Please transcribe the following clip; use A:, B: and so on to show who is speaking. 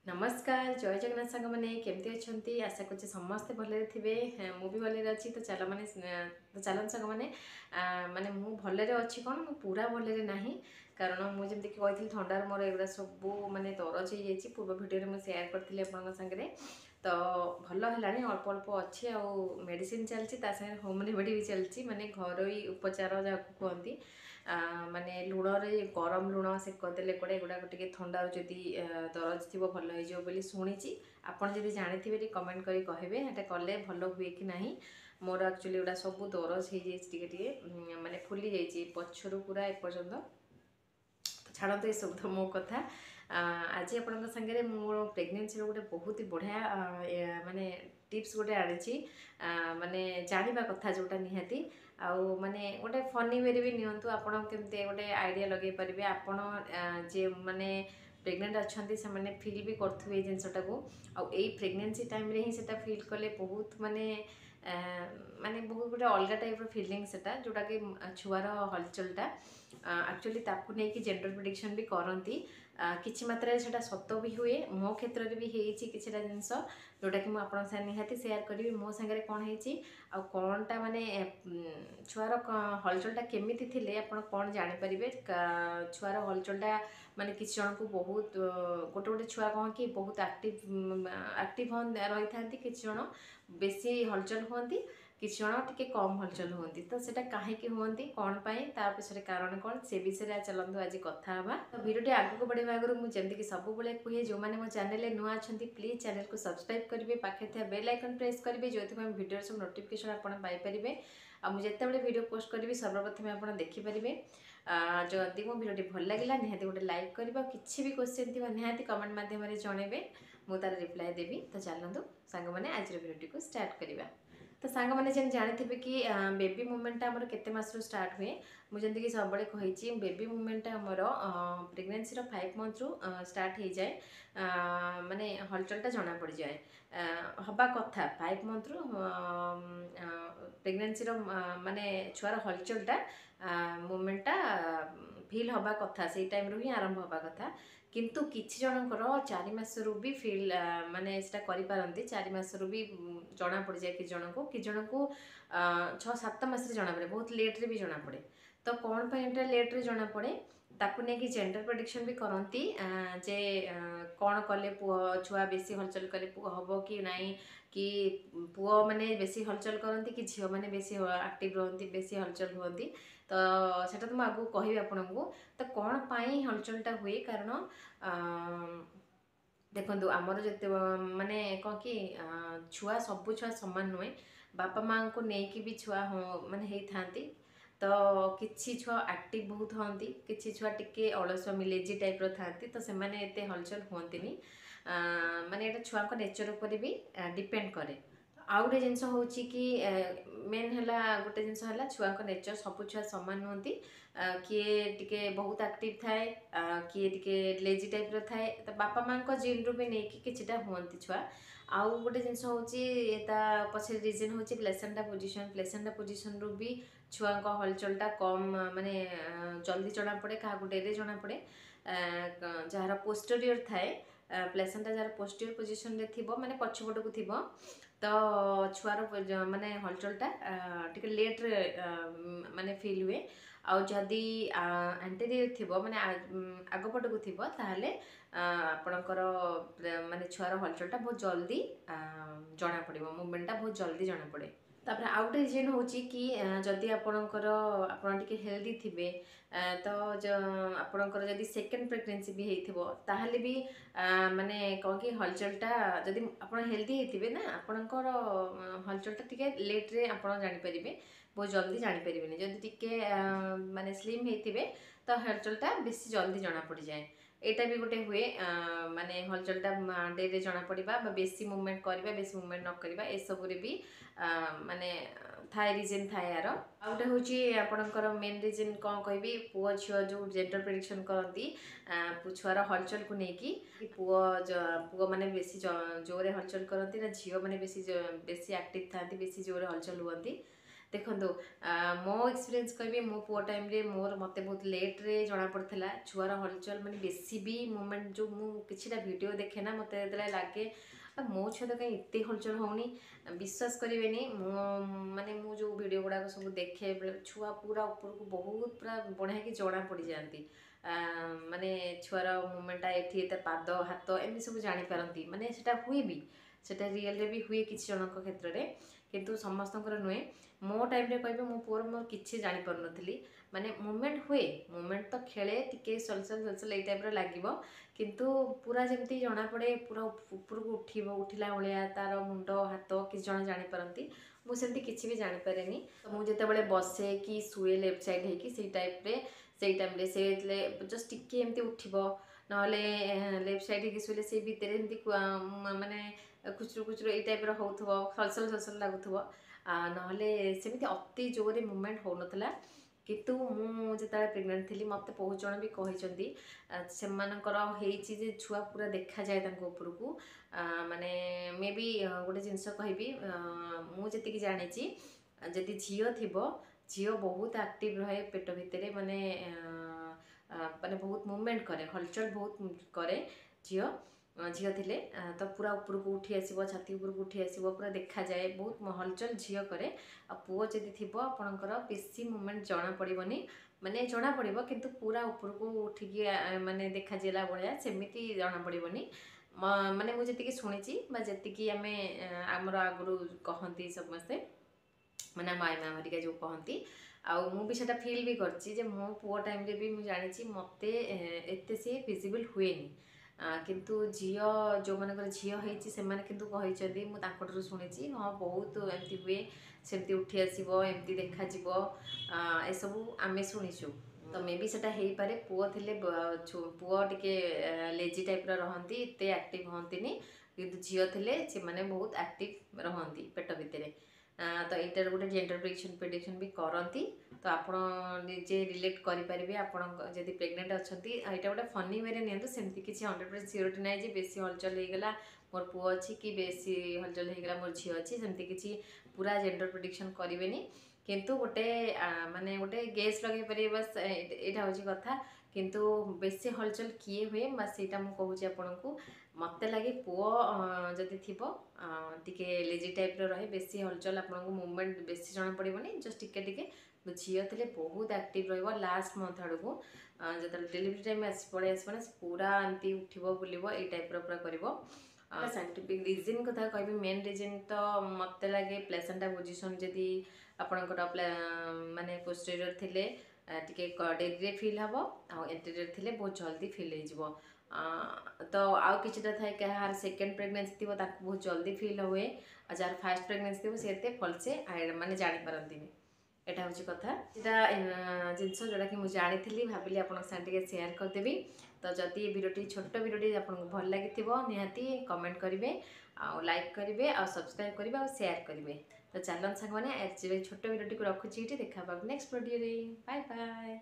A: नमस्कार जय जगन्नाथ सांग मैंने केमती अच्छा आशा कर समस्ते भले थे मु भी भले अच्छी तो चल मैंने तो चलन सांग मैंने माने मु भले अच्छी कौन मु पूरा भले ना कारण मुझे कही थंडार मोर एगुड़ा सब माने दरज हो जाए पूर्व भिडियो मुझे सेयार करी सागरे तो भल है अल्प अल्प अच्छी आ मेडिसिन चलती होम रेमेडी भी चलती माने घरोई उपचार जहाँ कहती माने लुण रे गरम लुण सेकदेले कड़े एगुड़ा टे थंडार जदि दरज थी भल हो बोली शुणी आपड़ जब जानी कमेंट करी कहे ये कले भल हुए कि ना मोर एक्चुअली एगुड़ा सब दरज हो जाए माने फुली जाइए पछरू पूरा एपर्यंत छाड़ते ये सब तो मो कथा आज आपण सागे मो प्रेगनेंसी गोटे बहुत ही बढ़िया माने टिप्स गोटे आनी माने जाना कथा जोटा निहाती आउ माने गोटे फनी वे भी नियंतु आपण केमती गोटे आइडिया लगे पारे आपण जे माने प्रेग्नेंट अच्छा से मैंने फिल भी करेंगे जिनसटा को आई प्रेगनेंसी टाइम रे ही सेटा फिल कले बहुत माने माने बहुत गोटे अलग टाइप फिलिंग सेटा जोटा कि छुआर हलचलटा एक्चुअली ताकू नहीं कि जेंडर प्रेडिक्शन भी करती किछि मात्रा से सत भी हुए मो क्षेत्र में भी होती किसी जिनस जोटा कि मुझे निहाती सेयार करी मो सागर कौन हो कौनटा माने छुआर हलचलटा केमी थी आप कौन जानीपर छुआर हलचलटा माने किसी जन को बहुत गोटे गोटे छुआ कौन कि बहुत एक्टिव रही था किसी जन बेसी हलचल हुई किसी जन टे कम हलचल होती तो सेटा कहीं हमें कौन ता पीछे कारण कौन से विषय चलते आज कथा हाँ तो भिडियो आगे बढ़ावा आगे मुझे सब कहे जो मैंने मो चैनल नुआ अच्छा प्लीज चैनल को सब्सक्राइब करेंगे पाखे बेल आइकन प्रेस करेंगे जो भिडियो सब नोटिफिकेशन आपरे आ मुझे जिते भिडियो पोस्ट करी सर्वप्रथम आप देखिपारे जदि मो भिडियो भल लगे निहाती गोटे लाइक करवा किसी भी क्वेश्चन थी निहाती कमेंट मध्यम जनइबे मुझे तार रिप्लाई देवी तो चलतु सांग मैंने आज भिडियो को स्टार्ट करवा तो सांग मैंने जेन जानी कि बेबी मुवमेंट आमर केते मासरू स्टार्ट हुए मुझे कि सब कही बेबी मुवमेंट आमर प्रेगनेंसी 5 मंथ रु स्टार्ट हो जाए माने हलचलटा जना पड़ जाए हवा कथा 5 मंथ रु प्रेगनेंसी माने छुआर हलचलटा मुवमेंटा फिल हवा कथा से टाइम रू ही आरंभ हवा कथा किंतु किछि जनकर 4 मासरू भी फिल माने सेटा करि पारंती 4 मासरू भी जना पड़ जाए कि जन को 6-7 मास जना पड़े बहुत लेट रे भी जना पड़े तो कौन पे लेट रे जना पड़े ताकू नहीं कि जेंडर प्रेडिक्शन भी करती जे कौन कले पुओ छुआ बेसी हलचल कले पुओ हम कि नाई कि पुओ मैंने बेसी हलचल करती कि झील मैंने बेसी एक्टिव रहती बेसी हलचल हुई तो सेटा तो मुझे कहि आपन को तो कौन पाई हलचलटा हुए कारण देखो आमर जो माने कौन कि छुआ सब छुआ सामान नुहे बापा माँ को लेकिन भी छुआ माने था तो किसी छुआ एक्टिव बहुत होती किसी छुआ टिके अलसुआ लेजी टाइप था तो से माने एते हलचल हुंती माने ये छुआ नेचर उपर भी डिपेंड करे आउ गोटे जिनस हूँ कि मेन है गोटे जिनस है छुआ नेचर सब छुआ सामान नुहति किए टिके बहुत एक्टिव थाए किए टिके लेजी टाइप थाए तो बापा माँ को जीन रू भी नहीं किछिटा हुंती छुआ आउ गोटे जिनस हूँ पछे रिजन हूँ प्लेसेंटा पोजिशन रू भी छुआ हलचलटा कम माने जल्दी जना पड़े क्या डेरे जना पड़े जार पोस्टेरियर थाए प्लेसेंटा जार पोस्टीरियर पोजिशन रे थिबो माने पछपट को थिबो तो छुआर माने हलचलटा टिके लेट रे माने फील हुए आउ जदि एंटेरियर थिबो माने आगपट को थिबो ताहले आपणकर माने छुआर हलचलटा बहुत जल्दी जना पड़िबो मूवमेंटटा बहुत जल्दी जना पड़े तापर आउ गोटे रिजन हूँ कि जदि आपणकर आपण टिके हेल्दी थिबे तो आपणकर जदि सेकेंड प्रेगनेंसी भी होइथिबो ताहले भी माने कौन कि हलचलटा जदि आपण हेल्दी होइथिबे ना आपणकर हलचलटा टिके लेट रे आपण जानि परिबे बहुत जल्दी जानि परिबेनी जदि टिके माने स्लिम होइथिबे तो हलचलटा बेसी जल्दी जना पड़ जाए एटा भी गोटे हुए माने हलचलटा डेरे जना पड़िबा बेसी मूवमेंट करबा बेसी मूवमेंट न करबा ए सब रे भी माने थाए रिजन थाए यार आ गोटे हूँ आपणकर मेन रिजन कौन कहबी पुओ झील जो जेंडर प्रेडिक्शन करती छुआर हलचल को लेकिन पुओ मैंने बेसी जोरे हलचल करती ना झील मैंने बेसी एक्टिव था बेसी जोरे हलचल हुई देखो मो एक्सपीरियंस कहबी मो पुआ टाइम रे मोर मते बहुत लेट रे जना पड़थला छुआर हलचल माने बेसी भी मोमेंट जो मु किछिटा वीडियो देखे ना मते एतले लागे मो छुआ तो कहीं इतने हलचल होनी विश्वास करेनि मो माने मु जो वीडियो गुड़ा सब देखे छुआ पूरा ऊपर को बहुत पूरा बढ़िया कि जना पड़ जाती माने छुआर मुवमेंटा एठी एते पाद हाथ एमती सब जानी पारती माने सेटा हुए भी सेटा रियल रे भी हुए किछि जनक क्षेत्र रे किंतु समस्तଙ୍କର नुहे मो टाइम रे कहबे मो पुअर मोर किछि जानि पर नथली माने मूवमेंट हुए मूवमेंट तो खेले टिके सलसल सलसल ए टाइप रो लागिवो किंतु पूरा जेमती जना पड़े पूरा ऊपर को उठिबो उठिला भलिया तार मुंड हाथ कि जण जानि परंती मु सेमती किछि भी जानि पारेनी तो मु जेते बेले बसे कि सुए लेफ्ट साइड हे कि सेई टाइप रे सेई टाइम रे सेले जस्ट टिके एमती उठिबो नहले लेफ्ट साइड कि सुले से भीतर एमती माने खुचरू खुचरू ए टाइप रो होउथबो सलसल सलसल लागुथबो नहले सेमती अति जोरे मूवमेंट हो नथला किंतु मु जेता प्रेग्नेंट थी मत बहुत जन भी कही से छुआ पूरा देखा जाए ऊपर को माने मे बी गोटे जिनस कहबी मुझे जानी जदि झील थी झील बहुत एक्टिव रहे पेट भितर माने माने बहुत मूवमेंट करे हलचल बहुत करे झील झील थिले तो पूरा ऊपर को उठी आसो छाती ऊपर को उठी आसो पूरा देखा जाए बहुत हलचल झील करे आ पुओ जदि थी आपणकर बेसी मूवमेंट जना पड़ोनी माने जना पड़ो किंतु पूरा ऊपर को उठिकी माने देखा जाला भाया सेमती जना पड़ोनी माने मुझे जी शुणी आम आमर आगुरी कहती समस्ते माने माई माँ हरिका जो कहती आउ मु भी सेटा फील भी करछि मो पुओ टाइम रे भी मु जानी मते एते से फिजिबल हुएनी किंतु झील जो मानकर झील होती से कहते मुझे शुणी हाँ बहुत एमती हुए सेमती उठी आसो एमती देखा ए सब आम शुणीचु तो मे बी सेटा हो पारे पुओ थिले पुओ टिके लेजी टाइप रहती एत एक्टिव हंतीनि किंतु झील थिले से माने बहुत एक्टिव रहती पेट भितर तो यार गोटे जेंडर प्रेडिक्शन भी करती तो आप निजे रिलेट करेंगे आपड़ जब प्रेग्नेंट अच्छा यहाँ गोटे फनी वे नि सेमती किसी 100% सियोरिटी ना बेसी हलचल होगा मोर पुओ अच्छी कि बेसी हलचल होगा मोर झी अच्छी सेमती किसी पूरा जेंडर प्रेडिक्शन करेंगे किंतु गोटे माने गोटे गेस लगे पारे बस यहाँ हूँ कथा किंतु बेसी हलचल किए हुए बस यहाँ मुझे आपन को मत लगे पुओ जदि थी टिके लेजी टाइप रहे बेसी हलचल आपको मूवमेंट बेसी जना पड़ोनी जस्ट टिके टिके झील थे बहुत एक्टिव लास्ट मंथ आड़ को जो डेलीवरी टाइम पड़े आस पूरा एमती उठब बुलब ये टाइप पूरा कर साइंटिफिक रिजन कथा कह मेन रिजन तो मत लगे प्लेसेंटा पोजिशन जदि आपंकर माने पोस्टीरियर थिले टिके डेरी फील हम एंटीरियर थिले बहुत जल्दी फील हो तो आउ किछिटा थाए कहार सेकेंड प्रेगनेंसी थी बहुत जल्दी फील हुए और जार फास्ट प्रेगनेंसी थी से भलसे माने जानी पारती एटा हूँ कथा यहाँ जिनस जोटा कि मुझे जानी भाविली आप सेयार करदेवी तो जदि ये वीडियोटी छोट वीडियोटी आपको भल लगी निहाती कमेंट करेंगे आउ लाइक करेंगे आउ सब्सक्राइब करेंगे आउ शेयर करेंगे तो चलन सांग मैंने छोट वीडियोटी को रखुची देखा नेक्स्ट वीडियो बाय बाय।